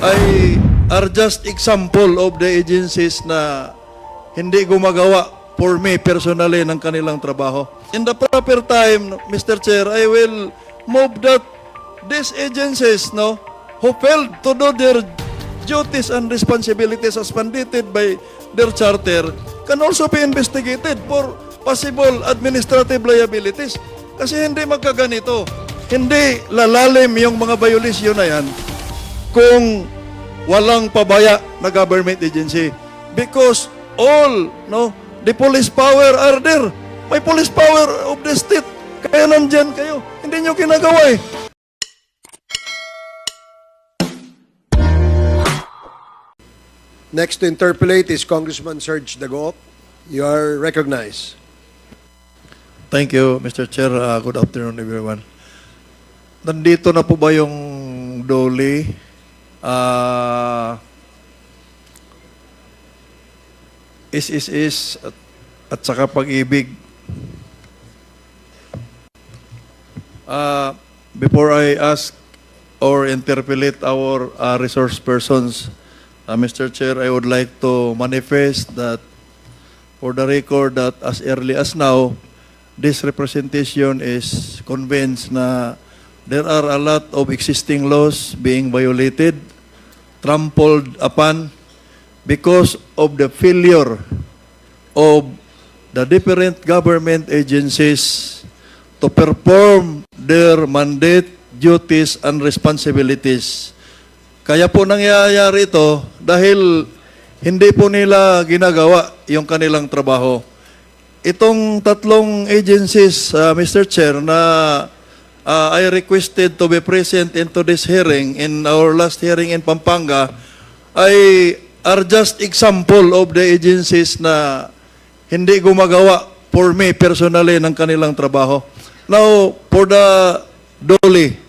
ay are just example of the agencies na hindi gumagawa for me personally ng kanilang trabaho. In the proper time, Mr. Chair, I will move that these agencies, who failed to do their duties and responsibilities as mandated by their charter can also be investigated for possible administrative liabilities. Kasi hindi magkaganito. Hindi lalalim yung mga violation na yan kung walang pabaya na government agency. Because all, the police power are there. May police power of the state. Kaya nandyan kayo. Hindi nyo kinagawa eh. Next to interpolate is Congressman Serge Dagoop. You are recognized. Thank you, Mr. Chair. Good afternoon, everyone. Nandito na po ba yung Dolly? Is at saka Pag-ibig. Before I ask or interpolate our resource persons, Mr. Chair, I would like to manifest that for the record that as early as now, this representation is convinced na there are a lot of existing laws being violated, trampled upon because of the failure of the different government agencies to perform their mandate, duties, and responsibilities. Kaya po nangyayari ito dahil hindi po nila ginagawa yung kanilang trabaho. Itong tatlong agencies, Mr. Chair, na I requested to be present into this hearing in our last hearing in Pampanga are just example of the agencies na hindi gumagawa for me personally ng kanilang trabaho. Now, for the Dolly,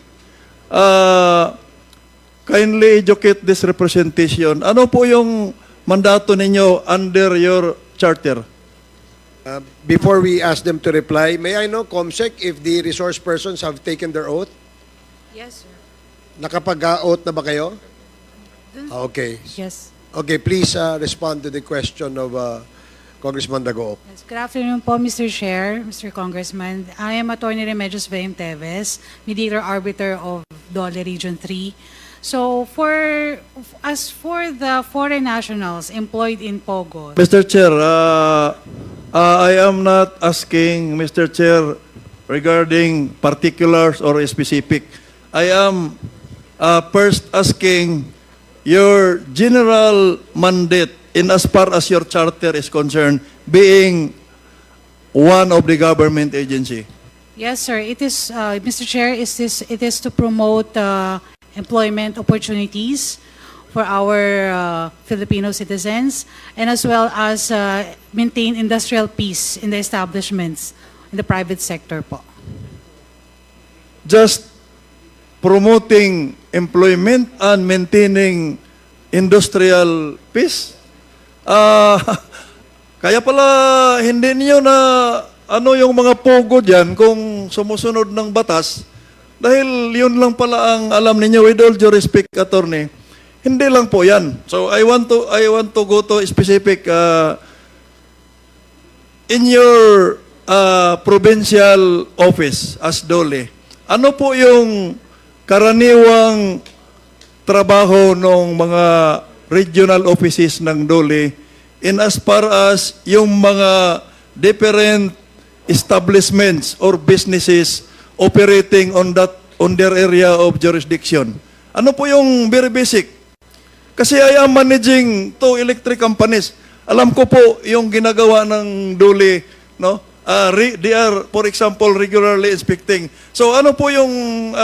kindly educate this representation. Ano po yung mandato ninyo under your charter? Before we ask them to reply, may I know, Comsec, if the resource persons have taken their oath? Yes, sir. Nakapag-oath na ba kayo? Okay. Yes. Okay, please respond to the question of Congressman Dagoop. Yes. Good afternoon po, Mr. Chair, Mr. Congressman. I am Attorney Remedios Veim Teves, Mediator Arbiter of Dole Region 3. So, as for the foreign nationals employed in Pogo, Mr. Chair, I am not asking, Mr. Chair, regarding particulars or specific. I am first asking your general mandate in as far as your charter is concerned, being one of the government agency. yes, sir. It is, Mr. Chair, it is to promote employment opportunities for our Filipino citizens, and as well as maintain industrial peace in the establishments in the private sector po. Just promoting employment and maintaining industrial peace. Kaya pala hindi niyo na yung mga pogo diyan kung sumusunod ng batas, dahil yun lang pala ang alam niyo. With all due respect, attorney, hindi lang po yan. So I want to go to specific in your provincial office as Dole. Ano po yung karaniwang trabaho ng mga regional offices ng Dole in as far as yung mga different establishments or businesses operating on their area of jurisdiction? Ano po yung very basic? Kasi I am managing two electric companies. Alam ko po yung ginagawa ng Dole, they are, for example, regularly inspecting. So ano po yung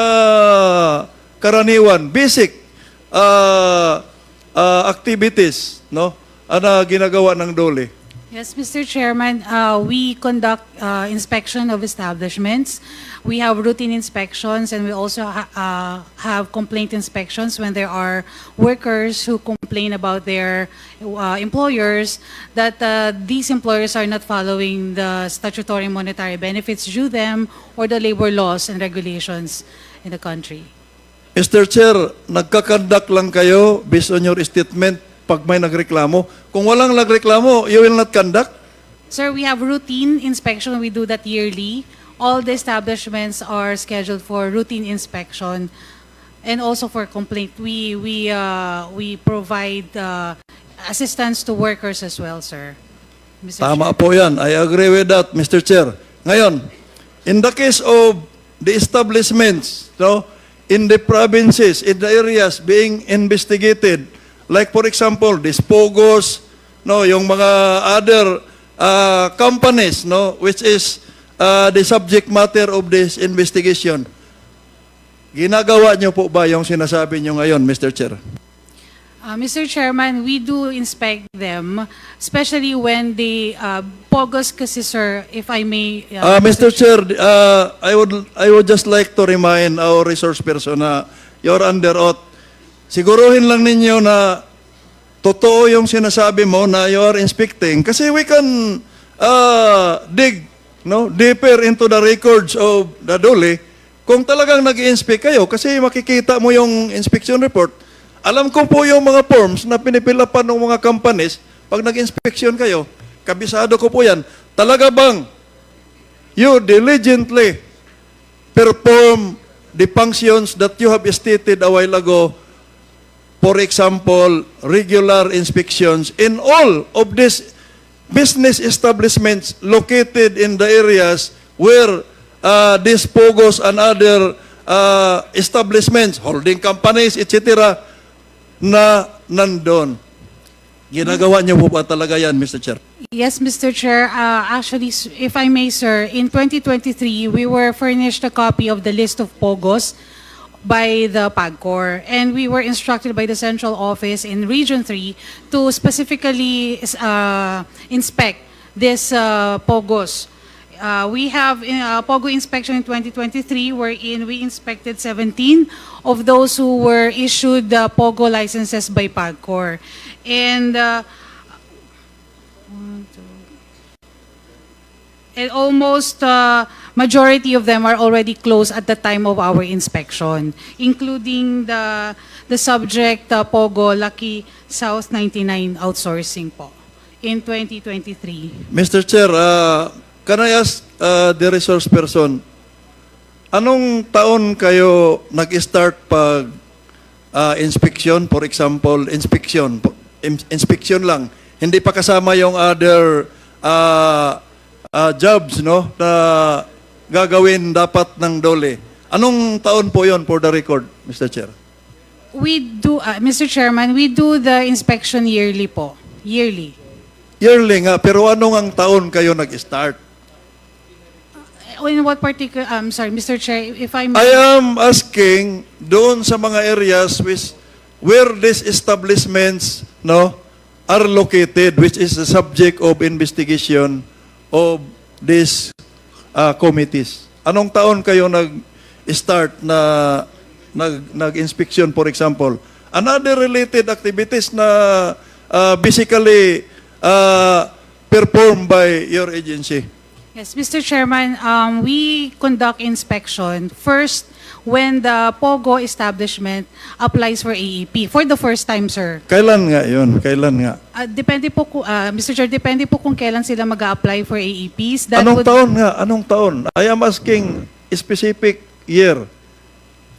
karaniwan, basic activities, na ginagawa ng Dole? Yes, Mr. Chairman, we conduct inspection of establishments. We have routine inspections, and we also have complaint inspections when there are workers who complain about their employers that these employers are not following the statutory monetary benefits due them or the labor laws and regulations in the country. Mr. Chair, nagkakandak lang kayo based on your statement pag may nagreklamo. Kung walang nagreklamo, you will not conduct? Sir, we have routine inspection. We do that yearly. All the establishments are scheduled for routine inspection and also for complaint. We provide assistance to workers as well, sir. Mr. Tama Chair. po yan. I agree with that, Mr. Chair. Ngayon, in the case of the establishments, no, in the provinces, in the areas being investigated, like for example, these POGOs, no, yung mga other companies, no, which is the subject matter of this investigation. Ginagawa niyo po ba yung sinasabi niyo ngayon, Mr. Chair? Mr. Chairman, we do inspect them, especially when they POGOs kasi, sir, if I may. Mr. Chair, I would just like to remind our resource person na you're under oath. Siguruhin lang ninyo na totoo yung sinasabi mo na you are inspecting kasi we can dig deeper into the records of the DOLE kung talagang nag-i-inspect kayo kasi makikita mo yung inspection report. Alam ko po yung mga forms na pinipilapan ng mga companies pag nag-inspection kayo. Kabisado ko po yan. Talaga bang you diligently perform the functions that you have stated a while ago? For example, regular inspections in all of these business establishments located in the areas where these POGOs and other establishments, holding companies, etc., na nandun. Ginagawa niyo po ba talaga yan, Mr. Chair? Yes, Mr. Chair. Actually, if I may, sir, in 2023, we were furnished a copy of the list of POGOs by the PAGCOR, and we were instructed by the central office in Region 3 to specifically inspect these POGOs. We have POGO inspection in 2023 wherein we inspected 17 of those who were issued POGO licenses by PAGCOR. And almost majority of them are already closed at the time of our inspection, including the subject POGO Lucky South 99 outsourcing po in 2023. Mr. Chair, can I ask the resource person, anong taon kayo nag-start pag inspection? For example, inspection lang. Hindi pa kasama yung other jobs, no, na gagawin dapat ng DOLE. Anong taon po yon for the record, Mr. Chair? We do, Mr. Chairman, we do the inspection yearly po. Yearly. Yearly nga, pero anong ang taon kayo nag-start? In what particular, sorry, Mr. Chair, if I may. I am asking doon sa mga areas where these establishments, no, are located, which is the subject of investigation of these committees. Anong taon kayo nag-start na nag-inspection, for example? Another related activities na basically performed by your agency. Yes, Mr. Chairman, we conduct inspection first when the POGO establishment applies for AEP for the first time, sir. Kailan nga yun? Kailan nga? Depende po, Mr. Chair, depende po kung kailan sila mag-a-apply for AEPs. Anong taon nga? Anong taon? I am asking specific year.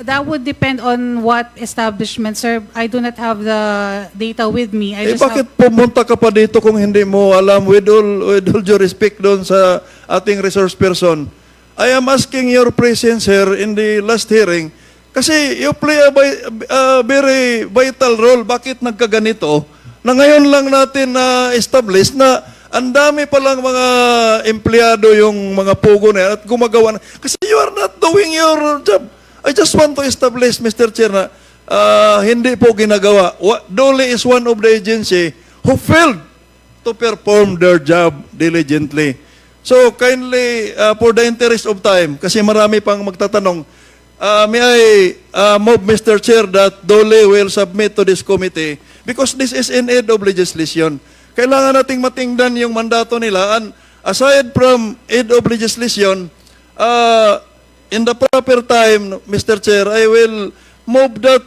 That would depend on what establishment, sir. I do not have the data with me. I just Bakit pumunta ka pa dito kung hindi mo alam with all due respect doon sa ating resource person? I am asking your presence here in the last hearing kasi you play a very vital role. Bakit nagkaganito na ngayon lang natin na-establish na ang dami palang mga empleyado yung mga POGO na yan at gumagawa na. Kasi you are not doing your job. I just want to establish, Mr. Chair, na hindi po ginagawa. DOLE is one of the agency who failed to perform their job diligently. So kindly, for the interest of time, kasi marami pang magtatanong, may I move, Mr. Chair, that DOLE will submit to this committee because this is in aid of legislation. Kailangan nating matingnan yung mandato nila. And aside from aid of legislation, in the proper time, Mr. Chair, I will move that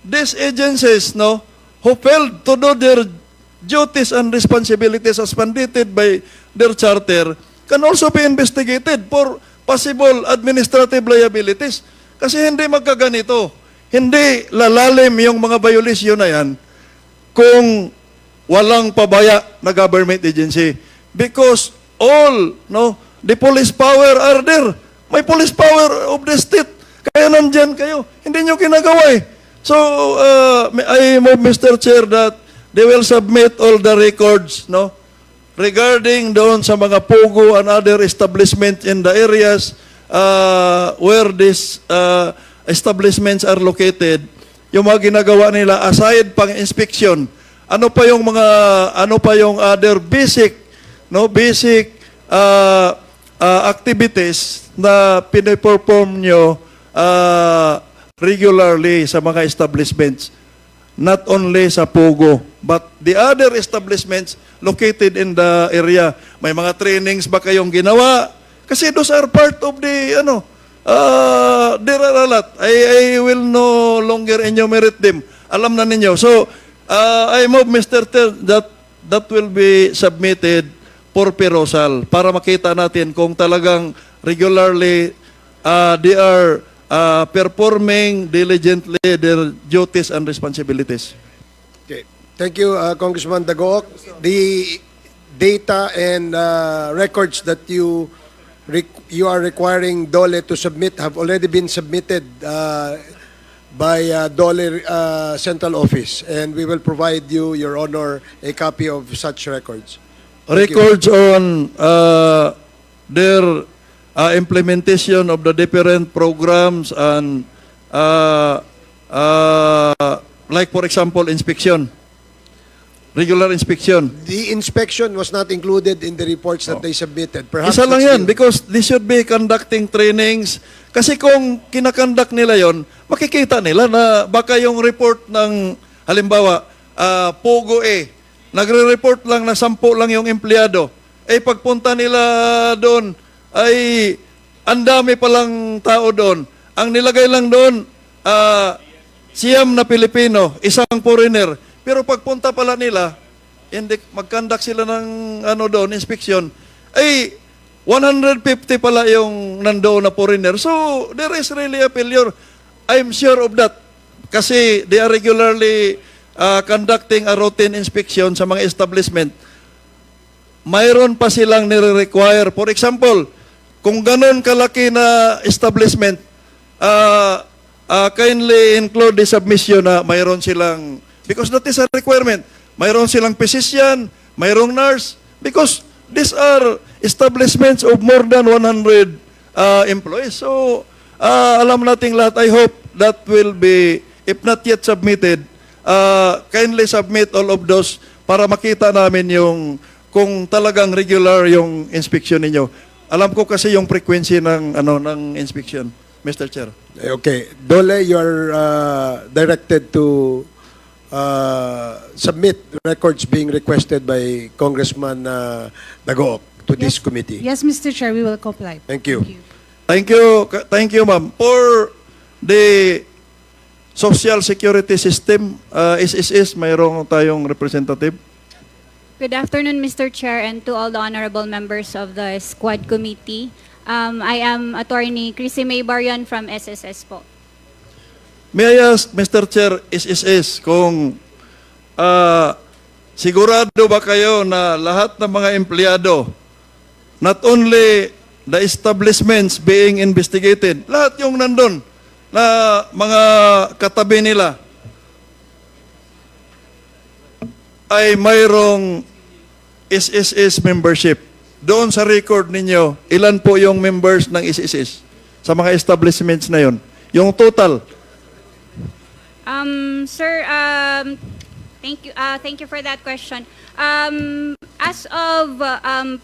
these agencies, no, who failed to do their duties and responsibilities as mandated by their charter can also be investigated for possible administrative liabilities. Kasi hindi magkaganito. Hindi lalalim yung mga violation na yan kung walang pabaya na government agency. Because all, no, the police power are there. May police power of the state. Kaya nandyan kayo. Hindi nyo ginagawa eh. So, I move, Mr. Chair, that they will submit all the records, no, regarding doon sa mga pugo and other establishments in the areas where these establishments are located. Yung mga ginagawa nila aside pang inspection, ano pa yung other basic, no, basic activities na piniperform nyo regularly sa mga establishments, not only sa Pugo, but the other establishments located in the area. May mga trainings ba kayong ginawa? Kasi those are part of the, there are a lot. I will no longer enumerate them. Alam na ninyo. So, I move, Mr. Chair, that will be submitted for perusal para makita natin kung talagang regularly they are performing diligently their duties and responsibilities. Okay. Thank you, Congressman Dagoc. The data and records that you are requiring DOLE to submit have already been submitted by DOLE Central Office, and we will provide you, Your Honor, a copy of such records. Thank you. Records on their implementation of the different programs and like for example inspection, regular inspection. The inspection was not included in the reports that they submitted. Perhaps Isa lang it's yan still- because they should be conducting trainings. Kasi kung kinakonduct nila yon, makikita nila na baka yung report ng halimbawa Pogo nagre-report lang na 10 lang yung empleyado. Pagpunta nila doon ay ang dami palang tao doon. Ang nilagay lang doon, siyam na Pilipino, isang foreigner. Pero pagpunta pala nila, hindi mag-conduct sila ng doon, inspection, 150 pala yung nandoon na foreigner. So, there is really a failure. I'm sure of that. Kasi they are regularly conducting a routine inspection sa mga establishment. Mayroon pa silang nire-require. For example, kung ganon kalaki na establishment, kindly include the submission na mayroon silang, because that is a requirement, mayroon silang physician, mayroong nurse, because these are establishments of more than 100 employees. So, alam nating lahat, I hope that will be, if not yet submitted, kindly submit all of those para makita namin yung kung talagang regular yung inspection ninyo. Alam ko kasi yung frequency ng inspection, Mr. Chair. Okay. Dole, you are directed to submit records being requested by Congressman Dagoc to this committee. Yes, Mr. Chair, we will comply. Thank you. Thank you, ma'am. For the Social Security System, SSS, mayroong tayong representative. Good afternoon, Mr. Chair, and to all the honorable members of the Squad Committee. I am Attorney Chrissy May Barion from SSS po. May I ask, Mr. Chair, SSS, kung sigurado ba kayo na lahat ng mga empleyado, not only the establishments being investigated, lahat yung nandun na mga katabi nila ay mayroong SSS membership. Doon sa record ninyo, ilan po yung members ng SSS sa mga establishments na yon? Yung total. Sir, thank you for that question. As of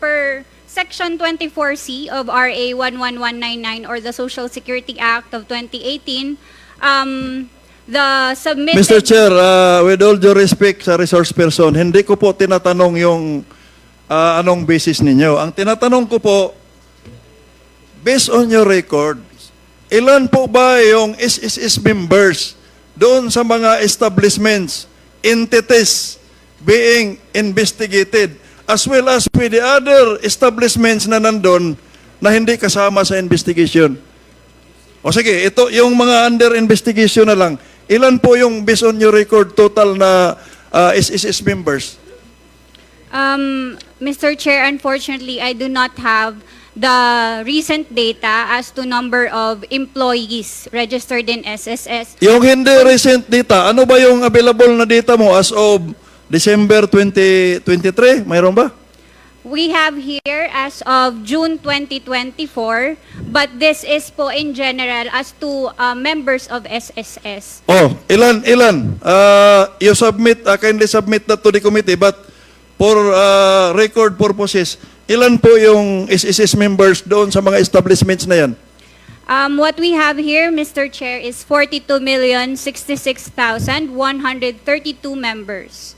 per Section 24C of RA 11199 or the Social Security Act of 2018, the submitted... Mr. Chair, with all due respect sa resource person, hindi ko po tinatanong yung anong basis ninyo. Ang tinatanong ko po, based on your record, ilan po ba yung SSS members doon sa mga establishments, entities being investigated, as well as with the other establishments na nandun na hindi kasama sa investigation? O sige, ito yung mga under investigation na lang. Ilan po yung based on your record total na SSS members? Mr. Chair, unfortunately, I do not have the recent data as to number of employees registered in SSS. Yung hindi recent data, ano ba yung available na data mo as of December 2023? Mayroon ba? We have here as of June 2024, but this is po in general as to members of SSS. Oh, ilan? You submit, kindly submit that to the committee, but for record purposes, ilan po yung SSS members doon sa mga establishments na yan? What we have here, Mr. Chair, is 42,066,132 members.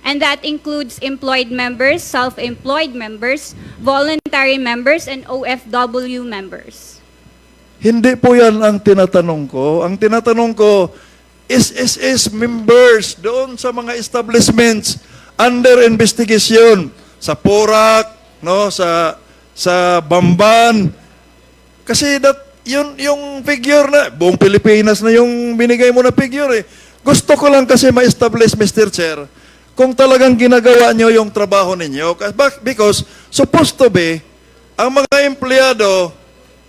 And that includes employed members, self-employed members, voluntary members, and OFW members. Hindi po yan ang tinatanong ko. Ang tinatanong ko, SSS members doon sa mga establishments under investigation, sa Porac, no, sa Bamban. Kasi yung figure na, buong Pilipinas na yung binigay mo na figure eh. Gusto ko lang kasi ma-establish, Mr. Chair, kung talagang ginagawa nyo yung trabaho ninyo. Because supposed to be, ang mga empleyado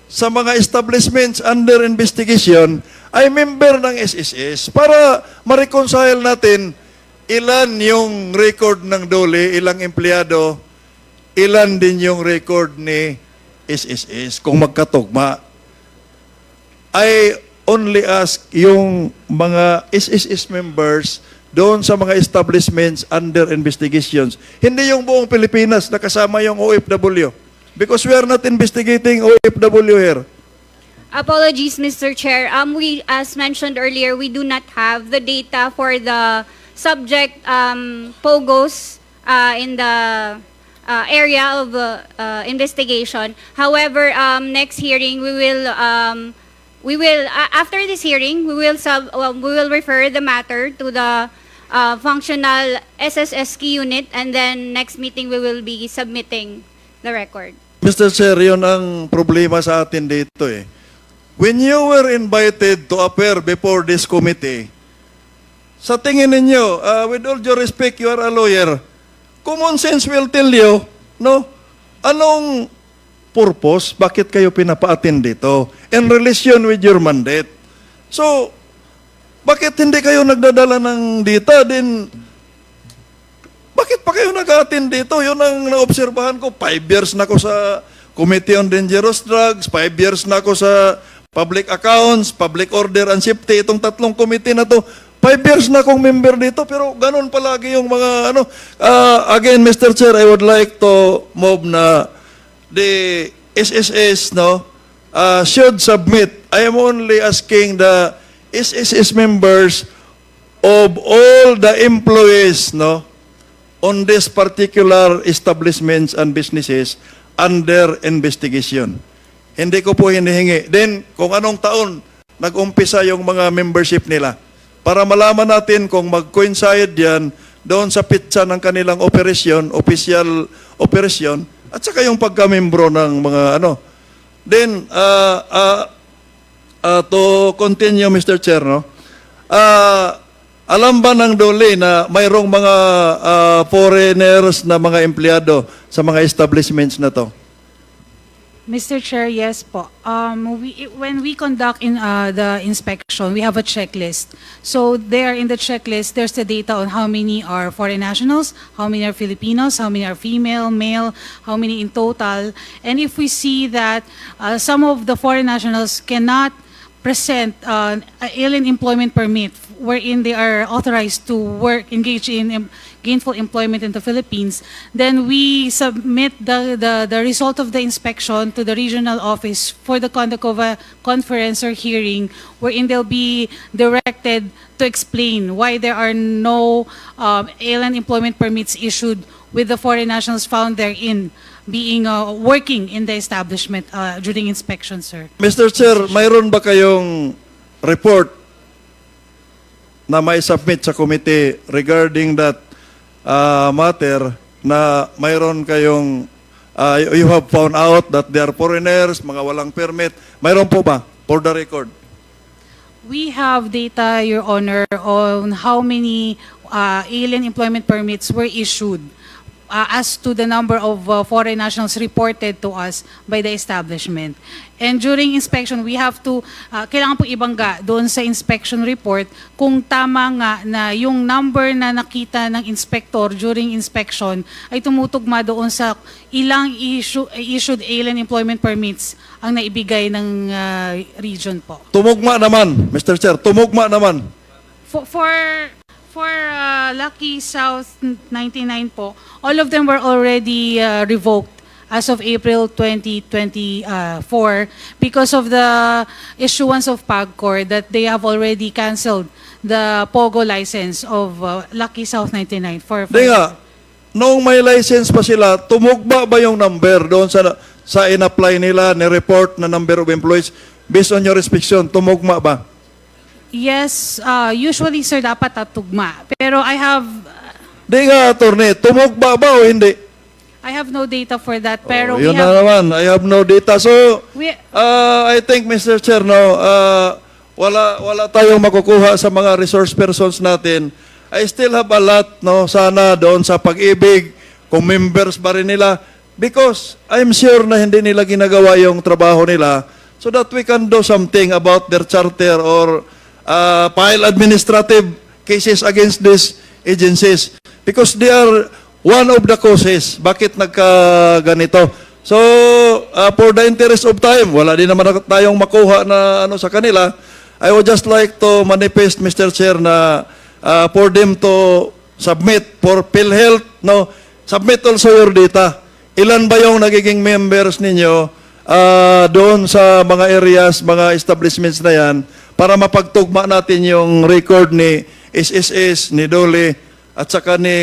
sa mga establishments under investigation ay member ng SSS para ma-reconcile natin ilan yung record ng DOLE, ilang empleyado, ilan din yung record ni SSS. Kung magkatugma, I only ask yung mga SSS members doon sa mga establishments under investigations. Hindi yung buong Pilipinas na kasama yung OFW. Because we are not investigating OFW here. Apologies, Mr. Chair. We, as mentioned earlier, we do not have the data for the subject POGOs in the area of investigation. However, next hearing we will after this hearing we will refer the matter to the functional SSS key unit, and then next meeting we will be submitting the record. Mr. Chair, yun ang problema sa atin dito eh. When you were invited to appear before this committee, sa tingin ninyo, with all due respect, you are a lawyer, common sense will tell you, no? Anong purpose? Bakit kayo pinapa-attend dito? In relation with your mandate. So, bakit hindi kayo nagdadala ng data? Then, bakit pa kayo nag-attend dito? Yun ang naobserbahan ko. 5 years na ako sa Committee on Dangerous Drugs, 5 years na ako sa Public Accounts, Public Order and Safety, itong tatlong committee na to. 5 years na akong member dito, pero ganun palagi yung mga ano. Again, Mr. Chair, I would like to move na the SSS, no, should submit. I am only asking the SSS members of all the employees, no, on this particular establishments and businesses under investigation. Hindi ko po hinihingi. Then, kung anong taon nag-umpisa yung mga membership nila, para malaman natin kung mag-coincide yan doon sa pitsa ng kanilang operasyon, official operasyon, at saka yung pagka-membro ng mga ano. Then, to continue, Mr. Chair, no? Alam ba ng DOLE na mayroong mga foreigners na mga empleyado sa mga establishments na to? Mr. Chair, yes po. When we conduct the inspection, we have a checklist. So there in the checklist, there's the data on how many are foreign nationals, how many are Filipinos, how many are female, male, how many in total. And if we see that some of the foreign nationals cannot present an alien employment permit wherein they are authorized to work, engage in gainful employment in the Philippines, then we submit the result of the inspection to the regional office for the conduct of a conference or hearing wherein they'll be directed to explain why there are no alien employment permits issued with the foreign nationals found therein being working in the establishment during inspection, sir. Mr. Chair, mayroon ba kayong report na may submit sa committee regarding that matter na mayroon kayong you have found out that they are foreigners, mga walang permit? Mayroon po ba for the record? We have data, Your Honor, on how many alien employment permits were issued as to the number of foreign nationals reported to us by the establishment. And during inspection, we have to, kailangan po ibangga doon sa inspection report kung tama nga na yung number na nakita ng inspector during inspection ay tumutugma doon sa ilang issued alien employment permits ang naibigay ng region po. Tumugma naman, Mr. Chair, tumugma naman. For Lucky South 99 po, all of them were already revoked as of April 2024 because of the issuance of PAGCOR that they have already canceled the POGO license of Lucky South 99 for Di nga, noong may license pa sila, tumugma ba yung number doon sa in-apply nila, ni-report na number of employees based on your inspection, tumugma ba? Yes, usually sir dapat tatugma. Pero I have Di nga, attorney, tumugma ba o hindi? no data for that. Pero Yun na naman, I have no data. So, we I think, Mr. Chair, no, wala tayong makukuha sa mga resource persons natin. I still have a lot, no, sana doon sa pag-ibig, kung members ba rin nila, because I'm sure na hindi nila ginagawa yung trabaho nila so that we can do something about their charter or file administrative cases against these agencies because they are one of the causes bakit nagkaganito. So, for the interest of time, wala din naman tayong makuha na ano sa kanila. I would just like to manifest, Mr. Chair, na for them to submit for PhilHealth, no, submit also your data. Ilan ba yung nagiging members ninyo doon sa mga areas, mga establishments na yan para mapagtugma natin yung record ni SSS, ni Dole, at saka ni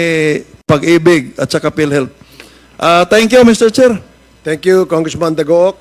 Pag-ibig, at saka PhilHealth. Thank you, Mr. Chair. Thank you, Congressman Dagoc.